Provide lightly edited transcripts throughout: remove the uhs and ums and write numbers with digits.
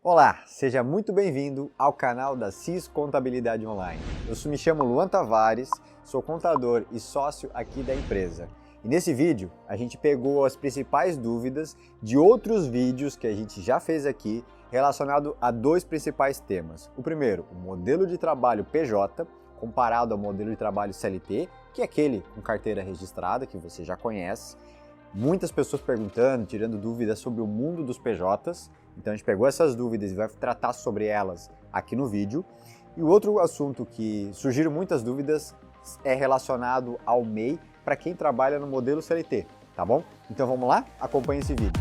Olá, seja muito bem-vindo ao canal da CIS Contabilidade Online. Me chamo Luan Tavares, sou contador e sócio aqui da empresa. E nesse vídeo a gente pegou as principais dúvidas de outros vídeos que a gente já fez aqui relacionado a dois principais temas. O primeiro, o modelo de trabalho PJ comparado ao modelo de trabalho CLT, que é aquele com carteira registrada que você já conhece. Muitas pessoas perguntando, tirando dúvidas sobre o mundo dos PJs. Então a gente pegou essas dúvidas e vai tratar sobre elas aqui no vídeo. E o outro assunto que surgiram muitas dúvidas é relacionado ao MEI para quem trabalha no modelo CLT, tá bom? Então vamos lá? Acompanhe esse vídeo.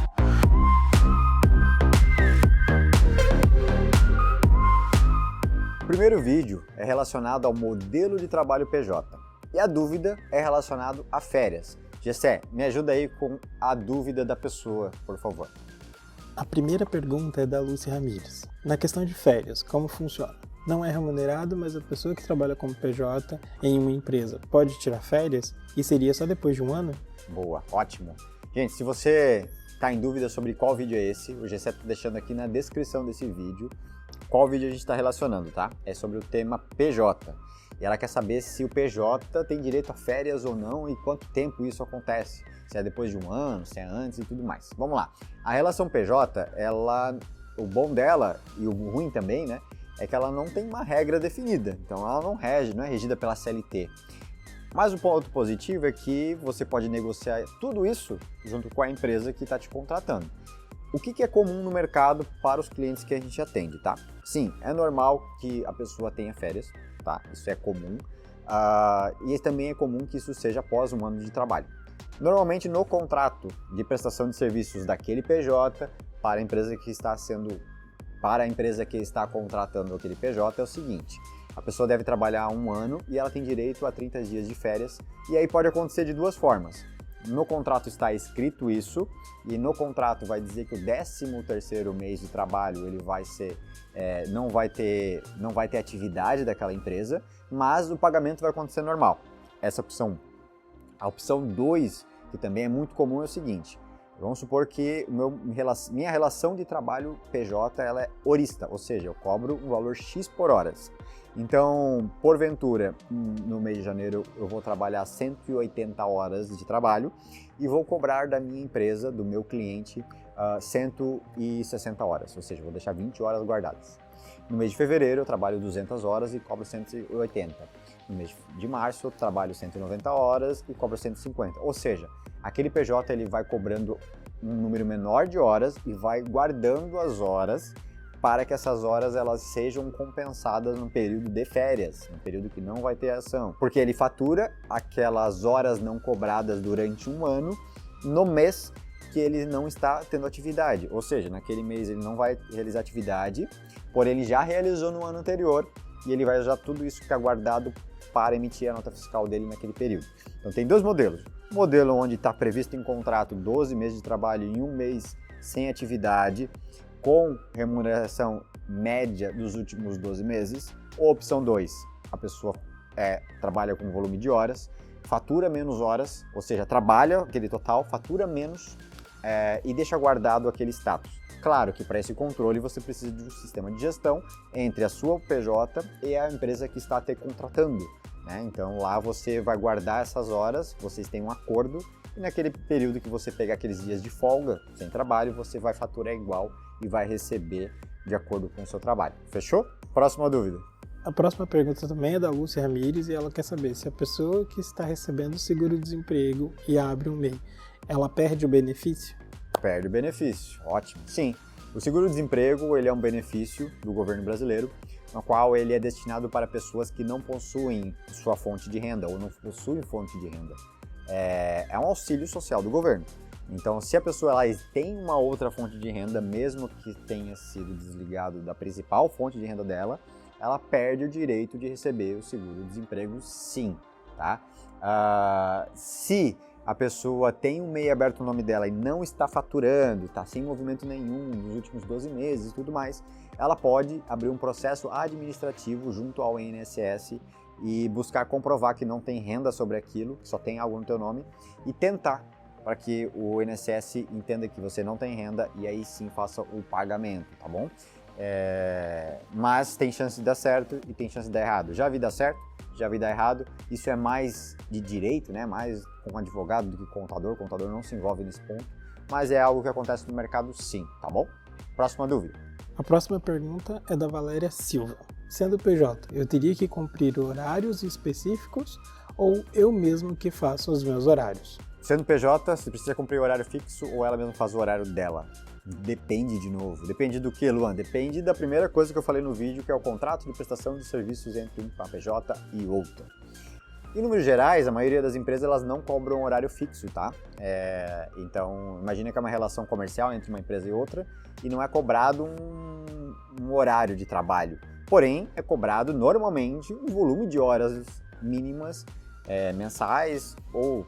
O primeiro vídeo é relacionado ao modelo de trabalho PJ e a dúvida é relacionada a férias. Gessé, me ajuda aí com a dúvida da pessoa, por favor. A primeira pergunta é da Lúcia Ramires. Na questão de férias, como funciona? Não é remunerado, mas a pessoa que trabalha como PJ em uma empresa pode tirar férias e seria só depois de um ano? Boa, ótimo. Gente, se você está em dúvida sobre qual vídeo é esse, o Gessé está deixando aqui na descrição desse vídeo qual vídeo a gente está relacionando, tá? É sobre o tema PJ. E ela quer saber se o PJ tem direito a férias ou não e quanto tempo isso acontece. Se é depois de um ano, se é antes e tudo mais. Vamos lá. A relação PJ, o bom dela e o ruim também, né? É que ela não tem uma regra definida. Então ela não é regida pela CLT. Mas o ponto positivo é que você pode negociar tudo isso junto com a empresa que está te contratando. O que é comum no mercado para os clientes que a gente atende, tá? Sim, é normal que a pessoa tenha férias, tá? Isso é comum. E também é comum que isso seja após um ano de trabalho. Normalmente no contrato de prestação de serviços daquele PJ para a empresa que está contratando aquele PJ é o seguinte: a pessoa deve trabalhar um ano e ela tem direito a 30 dias de férias, e aí pode acontecer de duas formas. No contrato está escrito isso, e no contrato vai dizer que o 13º mês de trabalho ele vai ser, não vai ter atividade daquela empresa, mas o pagamento vai acontecer normal. Essa é a opção 1. A opção 2, que também é muito comum, é o seguinte: vamos supor que minha relação de trabalho PJ ela é horista, ou seja, eu cobro um valor X por horas. Então, porventura, no mês de janeiro eu vou trabalhar 180 horas de trabalho e vou cobrar da minha empresa, do meu cliente, 160 horas, ou seja, vou deixar 20 horas guardadas. No mês de fevereiro eu trabalho 200 horas e cobro 180. No mês de março eu trabalho 190 horas e cobro 150. Ou seja, aquele PJ ele vai cobrando um número menor de horas e vai guardando as horas para que essas horas elas sejam compensadas no período de férias, no período que não vai ter ação. Porque ele fatura aquelas horas não cobradas durante um ano no mês que ele não está tendo atividade. Ou seja, naquele mês ele não vai realizar atividade, porém ele já realizou no ano anterior e ele vai usar tudo isso que é guardado para emitir a nota fiscal dele naquele período. Então tem dois modelos. O modelo onde está previsto em contrato 12 meses de trabalho e um mês sem atividade, com remuneração média dos últimos 12 meses. Ou opção 2, a pessoa trabalha com volume de horas, fatura menos horas, ou seja, trabalha aquele total, fatura menos e deixa guardado aquele status. Claro que para esse controle você precisa de um sistema de gestão entre a sua PJ e a empresa que está te contratando, né? Então lá você vai guardar essas horas, vocês têm um acordo e naquele período que você pegar aqueles dias de folga, sem trabalho, você vai faturar igual e vai receber de acordo com o seu trabalho. Fechou? Próxima dúvida. A próxima pergunta também é da Lúcia Ramires e ela quer saber se a pessoa que está recebendo seguro-desemprego e abre um MEI, ela perde o benefício? Perde o benefício, ótimo. Sim, o seguro-desemprego ele é um benefício do governo brasileiro, no qual ele é destinado para pessoas que não possuem sua fonte de renda ou não possuem fonte de renda. É um auxílio social do governo. Então, se a pessoa ela tem uma outra fonte de renda, mesmo que tenha sido desligado da principal fonte de renda dela, ela perde o direito de receber o seguro-desemprego, sim, tá? Se a pessoa tem um MEI aberto no nome dela e não está faturando, está sem movimento nenhum nos últimos 12 meses e tudo mais, ela pode abrir um processo administrativo junto ao INSS e buscar comprovar que não tem renda sobre aquilo, que só tem algo no teu nome, e tentar para que o INSS entenda que você não tem renda e aí sim faça o pagamento, tá bom? mas tem chance de dar certo e tem chance de dar errado. Já vi dar certo, já vi dar errado. Isso é mais de direito, né? Mais com advogado do que contador. O contador não se envolve nesse ponto, mas é algo que acontece no mercado sim, tá bom? Próxima dúvida. A próxima pergunta é da Valéria Silva. Sendo PJ, eu teria que cumprir horários específicos ou eu mesmo que faço os meus horários? Sendo PJ, você precisa cumprir o horário fixo ou ela mesma faz o horário dela? Depende de novo. Depende do que, Luan? Depende da primeira coisa que eu falei no vídeo, que é o contrato de prestação de serviços entre uma PJ e outra. Em números gerais, a maioria das empresas elas não cobram horário fixo, tá? Então, imagina que é uma relação comercial entre uma empresa e outra e não é cobrado um horário de trabalho. Porém, é cobrado normalmente um volume de horas mínimas mensais ou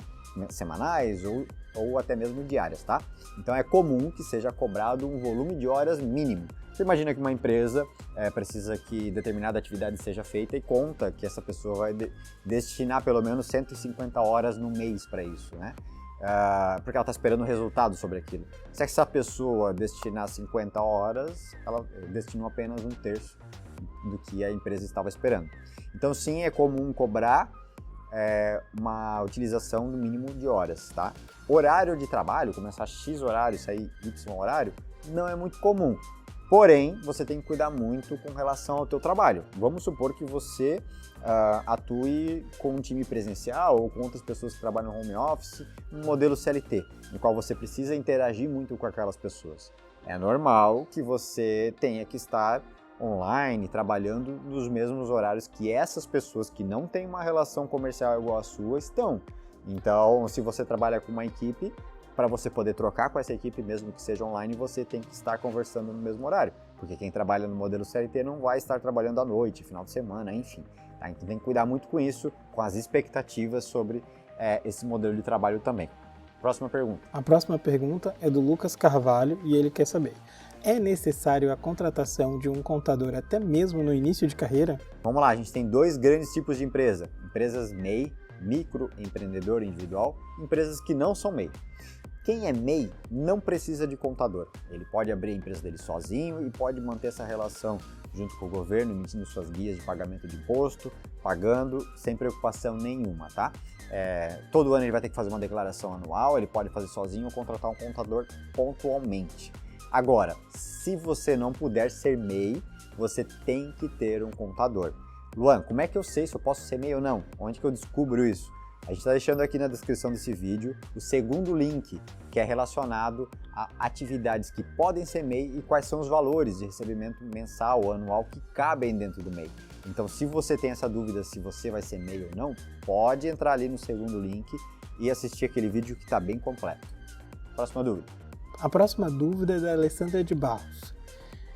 semanais ou até mesmo diárias, tá? Então é comum que seja cobrado um volume de horas mínimo. Você imagina que uma empresa precisa que determinada atividade seja feita e conta que essa pessoa vai destinar pelo menos 150 horas no mês para isso, né? Porque ela está esperando um resultado sobre aquilo. Se essa pessoa destinar 50 horas, ela destinou apenas 1/3 do que a empresa estava esperando. Então sim, é comum cobrar uma utilização no mínimo de horas, tá? Horário de trabalho, começar X horário e sair Y horário, não é muito comum. Porém, você tem que cuidar muito com relação ao teu trabalho. Vamos supor que você atue com um time presencial ou com outras pessoas que trabalham no home office, um modelo CLT, no qual você precisa interagir muito com aquelas pessoas. É normal que você tenha que estar online, trabalhando nos mesmos horários que essas pessoas que não têm uma relação comercial igual a sua estão. Então, se você trabalha com uma equipe, para você poder trocar com essa equipe, mesmo que seja online, você tem que estar conversando no mesmo horário, porque quem trabalha no modelo CLT não vai estar trabalhando à noite, final de semana, enfim. Tá? Então tem que cuidar muito com isso, com as expectativas sobre esse modelo de trabalho também. Próxima pergunta. A próxima pergunta é do Lucas Carvalho e ele quer saber: é necessário a contratação de um contador até mesmo no início de carreira? Vamos lá, a gente tem dois grandes tipos de empresa. Empresas MEI, microempreendedor individual, empresas que não são MEI. Quem é MEI não precisa de contador. Ele pode abrir a empresa dele sozinho e pode manter essa relação junto com o governo, emitindo suas guias de pagamento de imposto, pagando sem preocupação nenhuma, tá? Todo ano ele vai ter que fazer uma declaração anual, ele pode fazer sozinho ou contratar um contador pontualmente. Agora, se você não puder ser MEI, você tem que ter um contador. Luan, como é que eu sei se eu posso ser MEI ou não? Onde que eu descubro isso? A gente está deixando aqui na descrição desse vídeo o segundo link, que é relacionado a atividades que podem ser MEI e quais são os valores de recebimento mensal ou anual que cabem dentro do MEI. Então, se você tem essa dúvida se você vai ser MEI ou não, pode entrar ali no segundo link e assistir aquele vídeo que está bem completo. Próxima dúvida. A próxima dúvida é da Alessandra de Barros.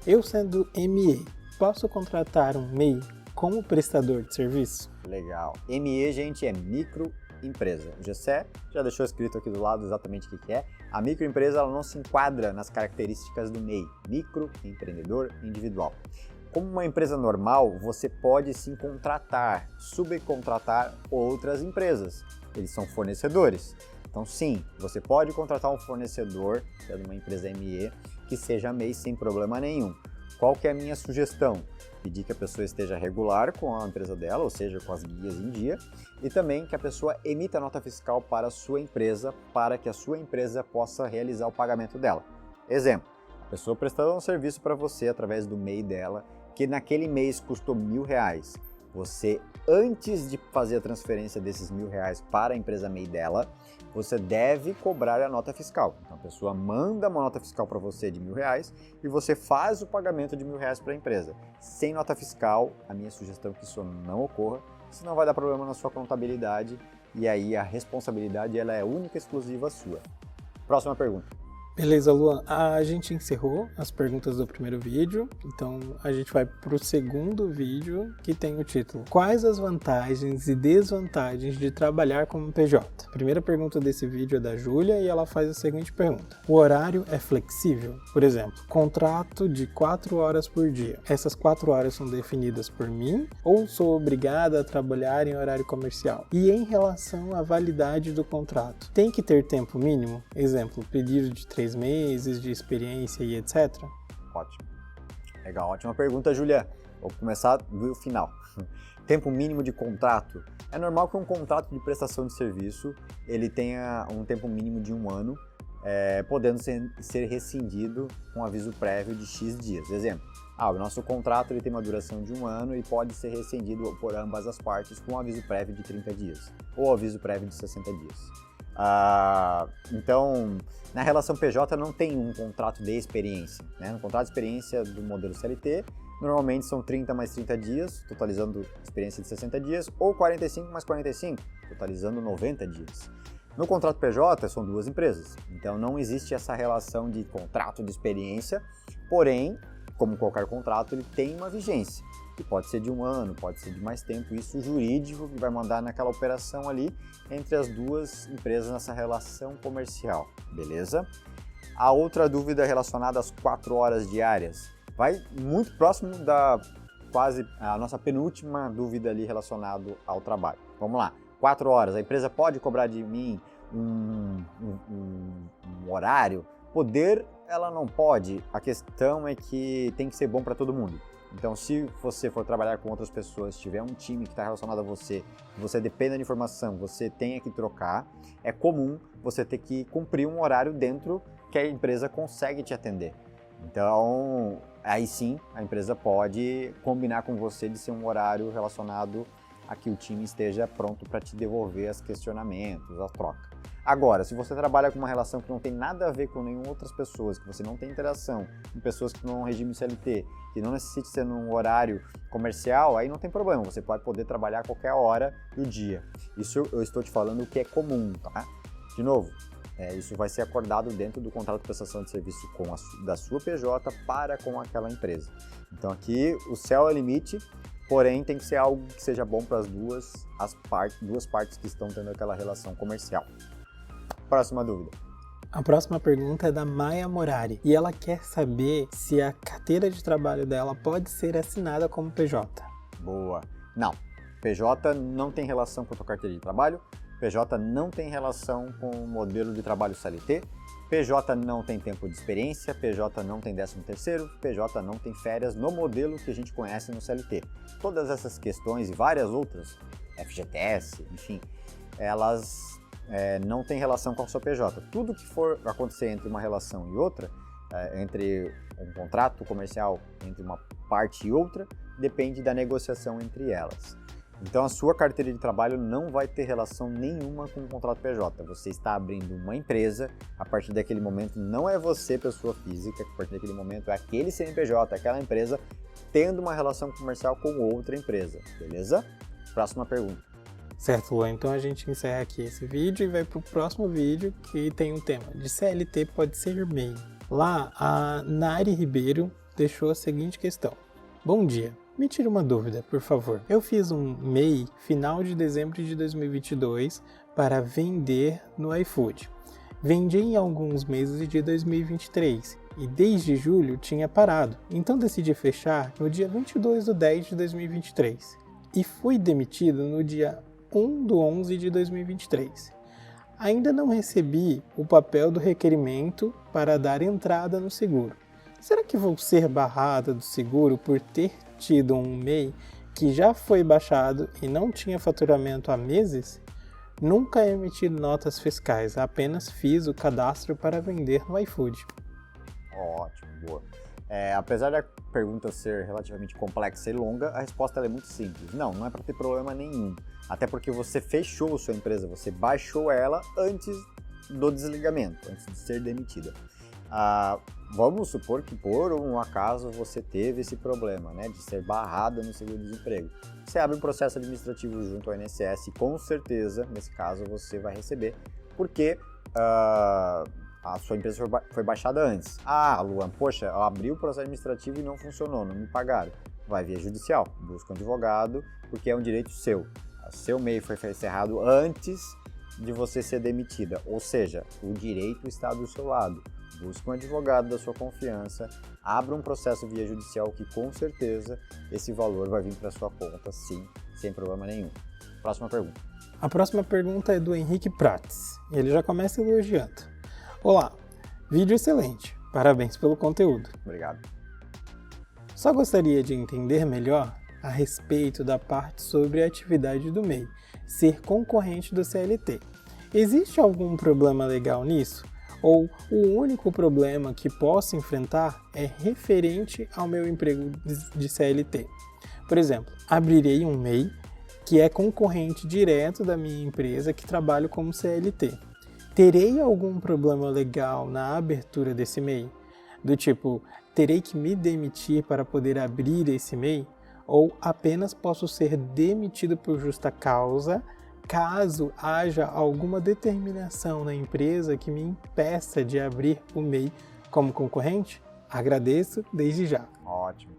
Eu, sendo ME, posso contratar um MEI como prestador de serviço? Legal. ME, gente, é microempresa. O Gessé já deixou escrito aqui do lado exatamente o que é. A microempresa ela não se enquadra nas características do MEI, microempreendedor individual. Como uma empresa normal, você pode sim contratar, subcontratar outras empresas. Eles são fornecedores. Então sim, você pode contratar um fornecedor, sendo uma empresa ME, que seja MEI sem problema nenhum. Qual que é a minha sugestão? Pedir que a pessoa esteja regular com a empresa dela, ou seja, com as guias em dia, e também que a pessoa emita nota fiscal para a sua empresa, para que a sua empresa possa realizar o pagamento dela. Exemplo, a pessoa prestando um serviço para você através do MEI dela, que naquele mês custou R$1.000. Você, antes de fazer a transferência desses R$1.000 para a empresa MEI dela, você deve cobrar a nota fiscal. Então a pessoa manda uma nota fiscal para você de R$1.000 e você faz o pagamento de R$1.000 para a empresa. Sem nota fiscal, a minha sugestão é que isso não ocorra, senão vai dar problema na sua contabilidade e aí a responsabilidade ela é única e exclusiva sua. Próxima pergunta. Beleza, Luan. A gente encerrou as perguntas do primeiro vídeo, então a gente vai para o segundo vídeo, que tem o título: Quais as vantagens e desvantagens de trabalhar como PJ? A primeira pergunta desse vídeo é da Júlia e ela faz a seguinte pergunta: o horário é flexível? Por exemplo, contrato de 4 horas por dia. Essas 4 horas são definidas por mim ou sou obrigada a trabalhar em horário comercial? E em relação à validade do contrato, tem que ter tempo mínimo? Exemplo, período de 3 meses de experiência e etc? Ótimo. Legal, ótima pergunta, Julia. Vou começar do final. Tempo mínimo de contrato. É normal que um contrato de prestação de serviço ele tenha um tempo mínimo de 1 ano, podendo ser rescindido com aviso prévio de X dias. Exemplo, o nosso contrato ele tem uma duração de 1 ano e pode ser rescindido por ambas as partes com aviso prévio de 30 dias ou aviso prévio de 60 dias. Então, na relação PJ não tem um contrato de experiência, né? No contrato de experiência do modelo CLT, normalmente são 30 mais 30 dias, totalizando experiência de 60 dias, ou 45 mais 45, totalizando 90 dias. No contrato PJ, são 2 empresas, então não existe essa relação de contrato de experiência, porém, como qualquer contrato, ele tem uma vigência, que pode ser de 1 ano, pode ser de mais tempo, isso jurídico que vai mandar naquela operação ali entre as 2 empresas nessa relação comercial, beleza? A outra dúvida relacionada às 4 horas diárias, vai muito próximo da quase a nossa penúltima dúvida ali relacionada ao trabalho. Vamos lá, 4 horas, a empresa pode cobrar de mim um horário? Poder, ela não pode, a questão é que tem que ser bom para todo mundo. Então, se você for trabalhar com outras pessoas, tiver um time que está relacionado a você, que você dependa de informação, você tenha que trocar, é comum você ter que cumprir um horário dentro que a empresa consegue te atender. Então, aí sim, a empresa pode combinar com você de ser um horário relacionado a que o time esteja pronto para te devolver os questionamentos, a troca. Agora, se você trabalha com uma relação que não tem nada a ver com nenhuma outras pessoas, que você não tem interação com pessoas que não são regime CLT, que não necessite ser num horário comercial, aí não tem problema, você pode poder trabalhar a qualquer hora do dia. Isso eu estou te falando o que é comum, tá? De novo, isso vai ser acordado dentro do contrato de prestação de serviço da sua PJ para com aquela empresa. Então aqui o céu é o limite, porém tem que ser algo que seja bom para as duas partes que estão tendo aquela relação comercial. Próxima dúvida. A próxima pergunta é da Maia Morari e ela quer saber se a carteira de trabalho dela pode ser assinada como PJ. Boa. Não. PJ não tem relação com a sua carteira de trabalho, PJ não tem relação com o modelo de trabalho CLT, PJ não tem tempo de experiência, PJ não tem 13º, PJ não tem férias no modelo que a gente conhece no CLT. Todas essas questões e várias outras, FGTS, enfim, elas não têm relação com a sua PJ. Tudo que for acontecer entre uma relação e outra, entre um contrato comercial entre uma parte e outra, depende da negociação entre elas. Então a sua carteira de trabalho não vai ter relação nenhuma com o contrato PJ. Você está abrindo uma empresa, a partir daquele momento não é você, pessoa física, a partir daquele momento é aquele CNPJ, aquela empresa, tendo uma relação comercial com outra empresa, beleza? Próxima pergunta. Certo, Luan, então a gente encerra aqui esse vídeo e vai para o próximo vídeo que tem um tema de CLT pode ser MEI. Lá, a Nari Ribeiro deixou a seguinte questão. Bom dia. Me tira uma dúvida, por favor. Eu fiz um MEI final de dezembro de 2022 para vender no iFood. Vendi em alguns meses de 2023 e desde julho tinha parado. Então decidi fechar no dia 22/10 de 2023 e fui demitido no dia 1/11 de 2023. Ainda não recebi o papel do requerimento para dar entrada no seguro. Será que vou ser barrada do seguro por ter tido um MEI que já foi baixado e não tinha faturamento há meses? Nunca emiti notas fiscais, apenas fiz o cadastro para vender no iFood. Ótimo, boa. Apesar da pergunta ser relativamente complexa e longa, a resposta é muito simples. Não é para ter problema nenhum. Até porque você fechou sua empresa, você baixou ela antes do desligamento, antes de ser demitida. Vamos supor que por um acaso você teve esse problema, né, de ser barrada no seguro-desemprego. Você abre um processo administrativo junto ao INSS e com certeza, nesse caso, você vai receber, porque a sua empresa foi baixada antes. Luan, poxa, eu abri o processo administrativo e não funcionou, não me pagaram. Vai via judicial, busca um advogado, porque é um direito seu. O seu MEI foi encerrado antes de você ser demitida, ou seja, o direito está do seu lado. Busque um advogado da sua confiança, abra um processo via judicial que com certeza esse valor vai vir para sua conta, sim, sem problema nenhum. Próxima pergunta. A próxima pergunta é do Henrique Prates. Ele já começa elogiando. Olá, vídeo excelente. Parabéns pelo conteúdo. Obrigado. Só gostaria de entender melhor a respeito da parte sobre a atividade do MEI, ser concorrente do CLT. Existe algum problema legal nisso? Ou o único problema que posso enfrentar é referente ao meu emprego de CLT? Por exemplo, abrirei um MEI que é concorrente direto da minha empresa que trabalho como CLT. Terei algum problema legal na abertura desse MEI? Do tipo, terei que me demitir para poder abrir esse MEI? Ou apenas posso ser demitido por justa causa caso haja alguma determinação na empresa que me impeça de abrir o MEI como concorrente? Agradeço desde já. Ótimo.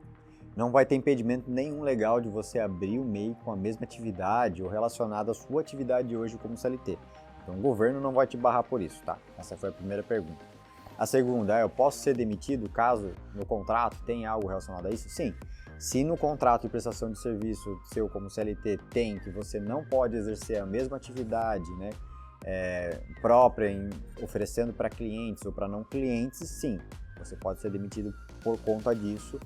Não vai ter impedimento nenhum legal de você abrir o MEI com a mesma atividade ou relacionado à sua atividade hoje como CLT. Então o governo não vai te barrar por isso, tá? Essa foi a primeira pergunta. A segunda é, eu posso ser demitido caso no contrato tenha algo relacionado a isso? Sim. Se no contrato de prestação de serviço seu como CLT tem que você não pode exercer a mesma atividade, né, própria, oferecendo para clientes ou para não clientes, sim, você pode ser demitido por conta disso,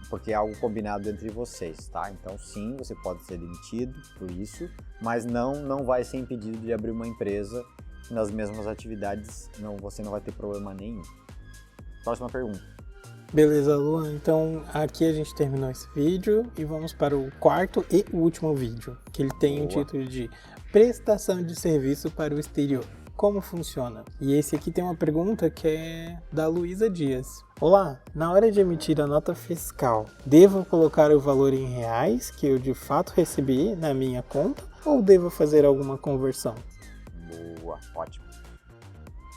porque é algo combinado entre vocês, tá? Então sim, você pode ser demitido por isso, mas não vai ser impedido de abrir uma empresa nas mesmas atividades, você não vai ter problema nenhum. Próxima pergunta. Beleza, Luan. Então aqui a gente terminou esse vídeo e vamos para o quarto e último vídeo, que ele tem o título de Prestação de Serviço para o Exterior. Como funciona? E esse aqui tem uma pergunta que é da Luísa Dias. Olá, na hora de emitir a nota fiscal, devo colocar o valor em reais que eu de fato recebi na minha conta ou devo fazer alguma conversão? Boa, ótimo.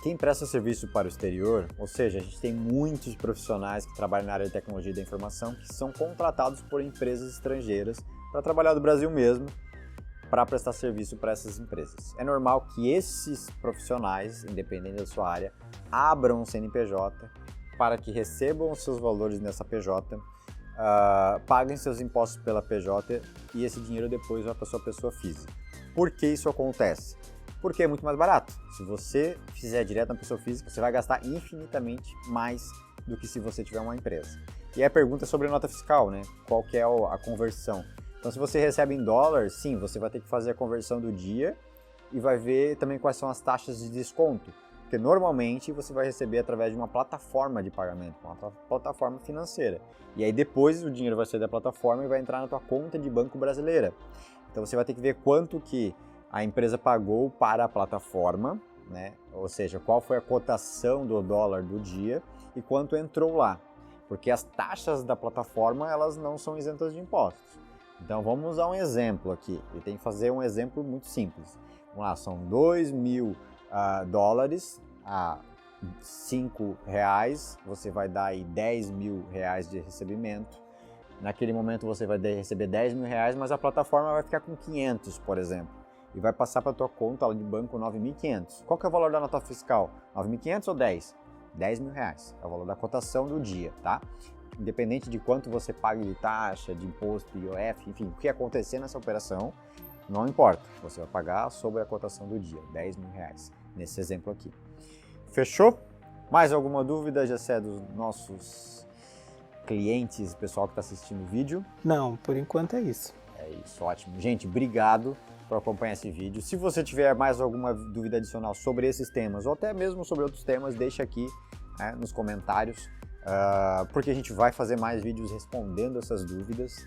Quem presta serviço para o exterior, ou seja, a gente tem muitos profissionais que trabalham na área de tecnologia da informação que são contratados por empresas estrangeiras para trabalhar do Brasil mesmo, para prestar serviço para essas empresas. É normal que esses profissionais, independente da sua área, abram um CNPJ para que recebam os seus valores nessa PJ, paguem seus impostos pela PJ e esse dinheiro depois vai para sua pessoa física. Por que isso acontece? Porque é muito mais barato. Se você fizer direto na pessoa física, você vai gastar infinitamente mais do que se você tiver uma empresa. E a pergunta é sobre a nota fiscal, né? Qual que é a conversão? Então, se você recebe em dólar, sim, você vai ter que fazer a conversão do dia e vai ver também quais são as taxas de desconto. Porque normalmente você vai receber através de uma plataforma de pagamento, uma plataforma financeira. E aí depois o dinheiro vai sair da plataforma e vai entrar na tua conta de banco brasileira. Então você vai ter que ver quanto que a empresa pagou para a plataforma, né? Ou seja, qual foi a cotação do dólar do dia e quanto entrou lá. Porque as taxas da plataforma, elas não são isentas de impostos. Então vamos usar um exemplo aqui. Eu tenho que fazer um exemplo muito simples. Vamos lá, são 2.000 dólares a R$5, você vai dar aí R$10.000 de recebimento. Naquele momento você vai receber R$10.000, mas a plataforma vai ficar com 500, por exemplo. E vai passar para a tua conta de banco 9.500. Qual que é o valor da nota fiscal? 9.500 ou 10? R$10.000. É o valor da cotação do dia, tá? Independente de quanto você paga de taxa, de imposto, IOF, enfim, o que acontecer nessa operação, não importa. Você vai pagar sobre a cotação do dia, R$10.000, nesse exemplo aqui. Fechou? Mais alguma dúvida, Gessé, dos nossos clientes, pessoal que está assistindo o vídeo? Não, por enquanto é isso. É isso, ótimo. Gente, obrigado por acompanhar esse vídeo. Se você tiver mais alguma dúvida adicional sobre esses temas ou até mesmo sobre outros temas, deixa aqui, né, nos comentários, porque a gente vai fazer mais vídeos respondendo essas dúvidas.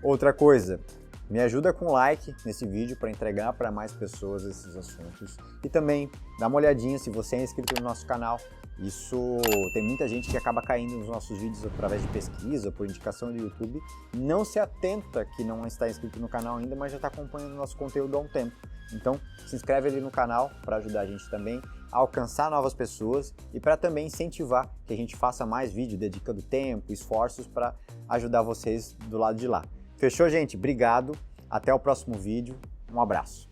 Outra coisa, me ajuda com like nesse vídeo para entregar para mais pessoas esses assuntos. E também dá uma olhadinha se você é inscrito no nosso canal. Isso tem muita gente que acaba caindo nos nossos vídeos através de pesquisa, por indicação do YouTube. Não se atenta que não está inscrito no canal ainda, mas já está acompanhando o nosso conteúdo há um tempo. Então se inscreve ali no canal para ajudar a gente também a alcançar novas pessoas e para também incentivar que a gente faça mais vídeo, dedicando tempo, esforços para ajudar vocês do lado de lá. Fechou, gente? Obrigado. Até o próximo vídeo. Um abraço.